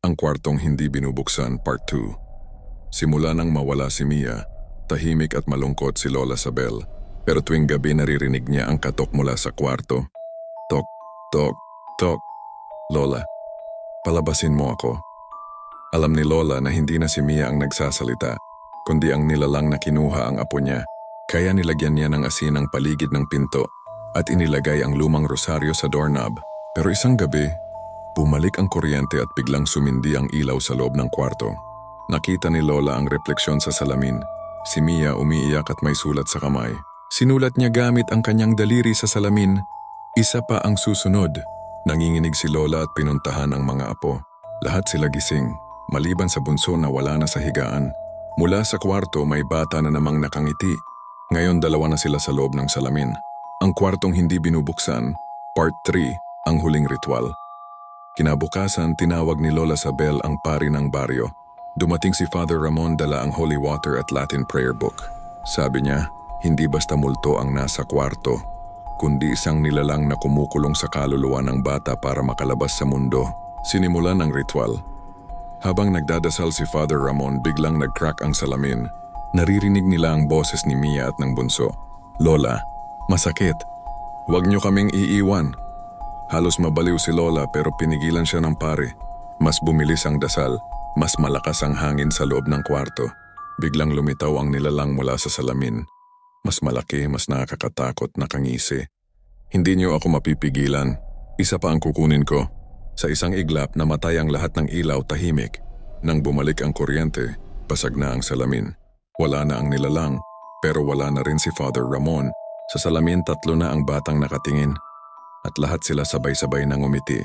Ang kwartong hindi binubuksan, Part 2. Simula nang mawala si Mia, tahimik at malungkot si Lola Sabel. Pero tuwing gabi naririnig niya ang katok mula sa kwarto. Tok, tok, tok. Lola, palabasin mo ako. Alam ni Lola na hindi na si Mia ang nagsasalita, kundi ang nilalang na kinuha ang apo niya. Kaya nilagyan niya ng asin ang paligid ng pinto at inilagay ang lumang rosaryo sa doorknob. Pero isang gabi, bumalik ang kuryente at biglang sumindi ang ilaw sa loob ng kwarto. Nakita ni Lola ang refleksyon sa salamin. Si Mia umiiyak at may sulat sa kamay. Sinulat niya gamit ang kanyang daliri sa salamin. Isa pa ang susunod. Nanginginig si Lola at pinuntahan ang mga apo. Lahat sila gising, maliban sa bunso na wala na sa higaan. Mula sa kwarto may bata na namang nakangiti. Ngayon 2 na sila sa loob ng salamin. Ang kwartong hindi binubuksan, Part 3, ang huling ritual. Kinabukasan, tinawag ni Lola Sabel ang pari ng baryo. Dumating si Father Ramon dala ang holy water at Latin prayer book. Sabi niya, hindi basta multo ang nasa kwarto, kundi isang nilalang na kumukulong sa kaluluwa ng bata para makalabas sa mundo. Sinimulan ang ritual. Habang nagdadasal si Father Ramon, biglang nag-crack ang salamin. Naririnig nila ang boses ni Mia at ng bunso. Lola, masakit. Huwag niyo kaming iiwan. Halos mabaliw si Lola pero pinigilan siya ng pare. Mas bumilis ang dasal, mas malakas ang hangin sa loob ng kwarto. Biglang lumitaw ang nilalang mula sa salamin. Mas malaki, mas nakakatakot na kangisi. Hindi niyo ako mapipigilan. Isa pa ang kukunin ko. Sa isang iglap, namatay ang lahat ng ilaw, tahimik. Nang bumalik ang kuryente, basag na ang salamin. Wala na ang nilalang, pero wala na rin si Father Ramon. Sa salamin 3 na ang batang nakatingin. At lahat sila sabay-sabay nang umiti.